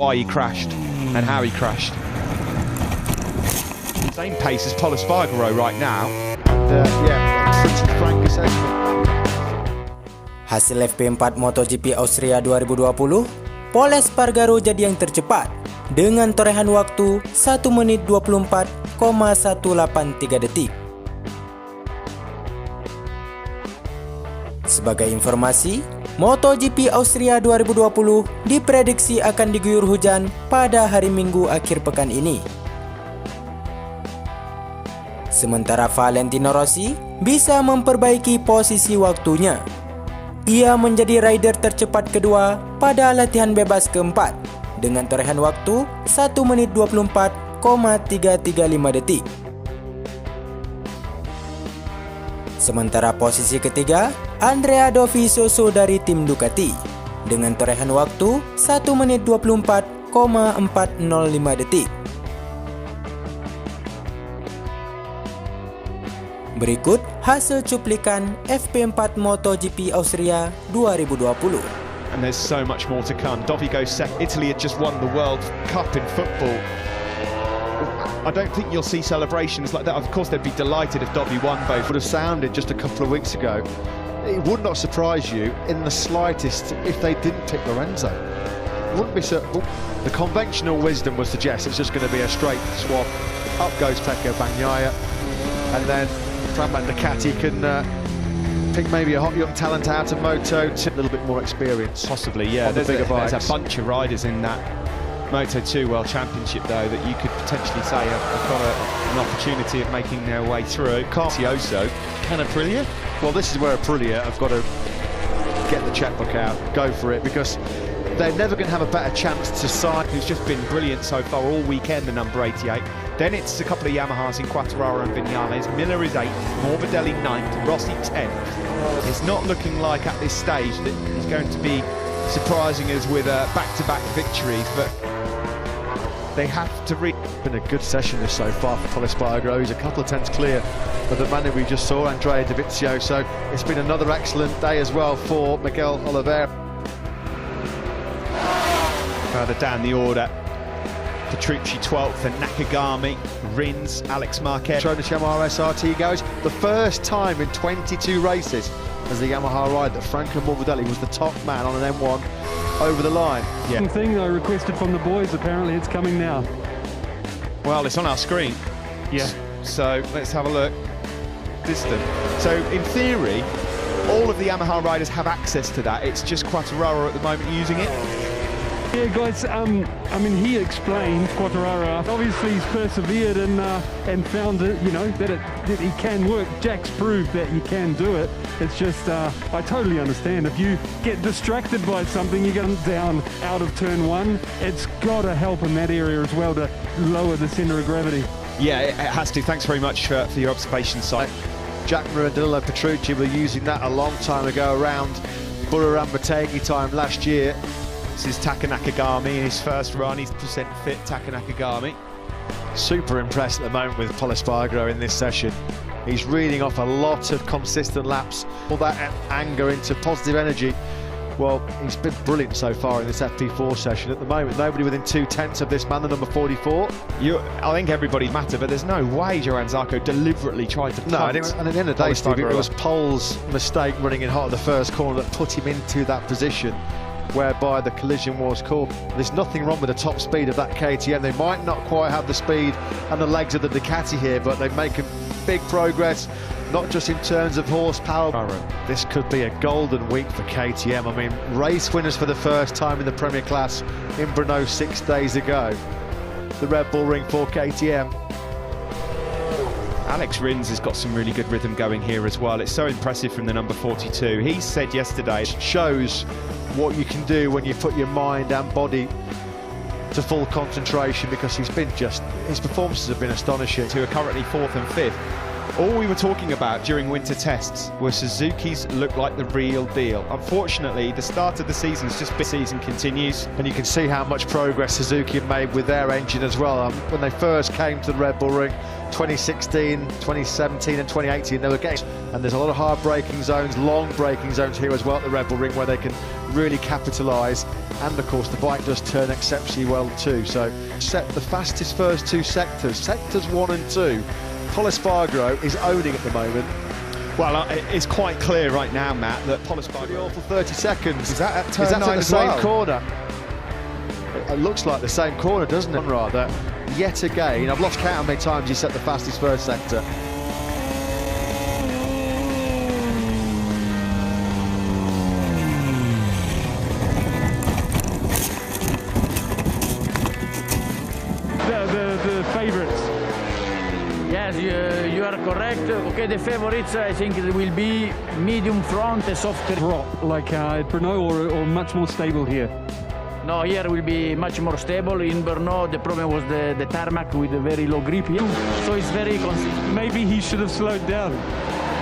why he crashed and how he crashed. Same pace as Pol Espargaro right now. Pretty frank assessment. Hasil FP4 MotoGP Austria 2020, Pol Espargaro jadi yang tercepat dengan torehan waktu 1 menit 24,183 detik. Sebagai informasi, MotoGP Austria 2020 diprediksi akan diguyur hujan pada hari Minggu akhir pekan ini. Sementara Valentino Rossi bisa memperbaiki posisi waktunya. Ia menjadi rider tercepat kedua pada latihan bebas keempat dengan torehan waktu 1 menit 24,335 detik. Sementara posisi ketiga, Andrea Dovizioso dari tim Ducati dengan torehan waktu 1 menit 24,405 detik. Berikut hasil cuplikan FP4 MotoGP Austria 2020. And there's so much more to come. Dovi goes second. Italy had just won the World Cup in football. I don't think you'll see celebrations like that. Of course, they'd be delighted if Dovi won both. Would have sounded just a couple of weeks ago. It would not surprise you in the slightest if they didn't pick Lorenzo. Wouldn't be so. The conventional wisdom would suggest it's just going to be a straight swap. Up goes Pecco Bagnaia, and then Frank Ducati can pick maybe a hot young talent out of Moto, a little bit more experience. Possibly, yeah. On the bigger bikes. There's a bunch of riders in that Moto2 World Championship, though, that you could potentially say have got an opportunity of making their way through. Carcioso, can Aprilia? Well, this is where Aprilia have got to get the checkbook out, go for it, because they're never going to have a better chance to sign. Who's just been brilliant so far all weekend, the number 88. Then it's a couple of Yamahas in Quartararo and Vignales. Miller is 8th, Morbidelli 9th, Rossi 10th. It's not looking like at this stage that he's going to be surprising us with back-to-back victories, but they have to Been a good session this so far for Pol Espargaro. He's a couple of tenths clear of the man who we just saw, Andrea Dovizioso. It's been another excellent day as well for Miguel Oliveira. Further down the order, Petrucci 12th and Nakagami, Rins, Alex Marquez. Showing the Yamaha SRT goes. The first time in 22 races as the Yamaha ride that Franco Morbidelli was the top man on an M1 over the line. Yeah. Thing I requested from the boys, apparently it's coming now. Well, it's on our screen. Yeah. So let's have a look. Distance. So in theory, all of the Yamaha riders have access to that. It's just Quartararo at the moment using it. Yeah, guys, I mean, he explained, Quartararo, obviously he's persevered and found it, you know, that he can work. Jack's proved that you can do it. It's just, I totally understand. If you get distracted by something, you get down out of turn one, it's got to help in that area as well to lower the centre of gravity. Yeah, it has to. Thanks very much for your observation, Si. Jack Morandillo and Petrucci were using that a long time ago around Buriram Motegi time last year. This is Taka Nakagami in his first run. He's percent fit, Taka Nakagami. Super impressed at the moment with Pol Espargaro in this session. He's reading off a lot of consistent laps, all that anger into positive energy. Well, he's been brilliant so far in this FP4 session. At the moment, nobody within 2/10 of this man, the number 44. I think everybody matter, but there's no way Johan Zarco deliberately tried to punt. No, and at the end of the day, Steve, it was Pol's mistake running in hot at the first corner that put him into that position whereby the collision was called. There's nothing wrong with the top speed of that KTM. They might not quite have the speed and the legs of the Ducati here, but they're making big progress, not just in terms of horsepower. This could be a golden week for KTM. I mean, race winners for the first time in the Premier Class in Brno 6 days ago. The Red Bull Ring for KTM. Alex Rins has got some really good rhythm going here as well. It's so impressive from the number 42. He said yesterday, it shows what you can do when you put your mind and body to full concentration, because his performances have been astonishing. Who are currently 4th and 5th. All we were talking about during winter tests were Suzuki's look like the real deal. Unfortunately, the start of the season's just been season continues. And you can see how much progress Suzuki have made with their engine as well. When they first came to the Red Bull Ring, 2016, 2017 and 2018, they were getting, and there's a lot of hard braking zones, long braking zones here as well at the Red Bull Ring where they can really capitalise. And of course the bike does turn exceptionally well too. So set the fastest first two sectors, sectors 1 and 2. Pol Espargaro is owning at the moment. Well, it's quite clear right now, Matt, that Pol Espargaro... The awful 30 seconds. Is that at turn 9 at the as same well? corner? It looks like the same corner, doesn't it? Rather, yet again, I've lost count how many times he set the fastest first sector. The favourites. Yes, you are correct. Okay, the favorites, I think it will be medium front, a softer Drop like at Brno or much more stable here? No, here will be much more stable. In Brno, the problem was the tarmac with a very low grip here, so it's very consistent. Maybe he should have slowed down.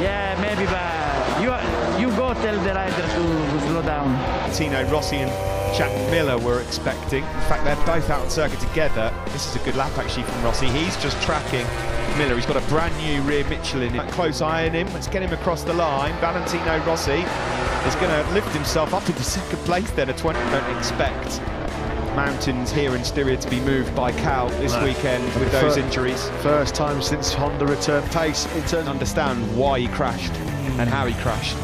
Yeah, maybe, but you go tell the rider to slow down. Tino Rossi and Jack Miller were expecting. In fact, they're both out on circuit together. This is a good lap actually from Rossi. He's just tracking Miller. He's got a brand new rear Michelin. Close eye on him. Let's get him across the line. Valentino Rossi is going to lift himself up into second place then. Don't expect mountains here in Styria to be moved by Cal this weekend with those injuries. First time since Honda returned pace in turn. Understand why he crashed and how he crashed.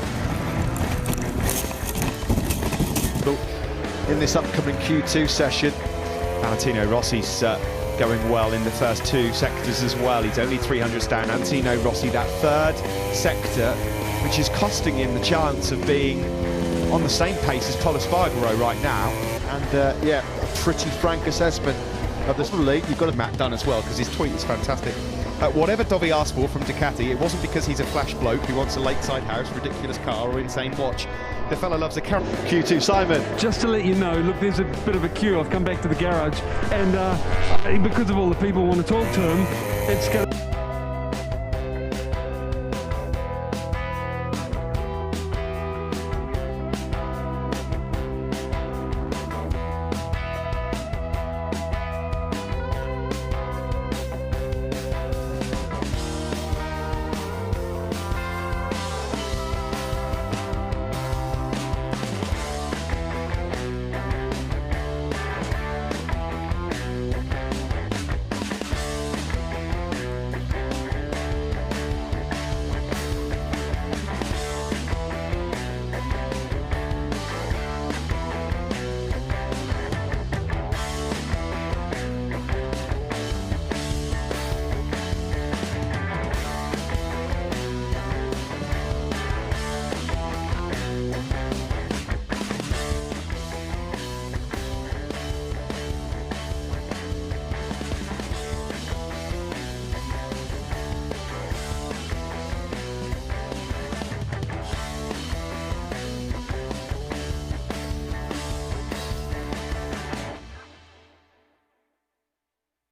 In this upcoming Q2 session, Valentino Rossi's going well in the first two sectors as well. He's only 300s down. Valentino Rossi, that third sector, which is costing him the chance of being on the same pace as Pol Espargaro right now. And yeah, a pretty frank assessment of this league. You've got Got Matt done as well, because his tweet is fantastic. Whatever Dovi asked for from Ducati, it wasn't because he's a flash bloke who wants a lakeside house, ridiculous car or insane watch. The fella loves a car. Q2, Simon. Just to let you know, look, there's a bit of a queue. I've come back to the garage, and because of all the people who want to talk to him, it's going to...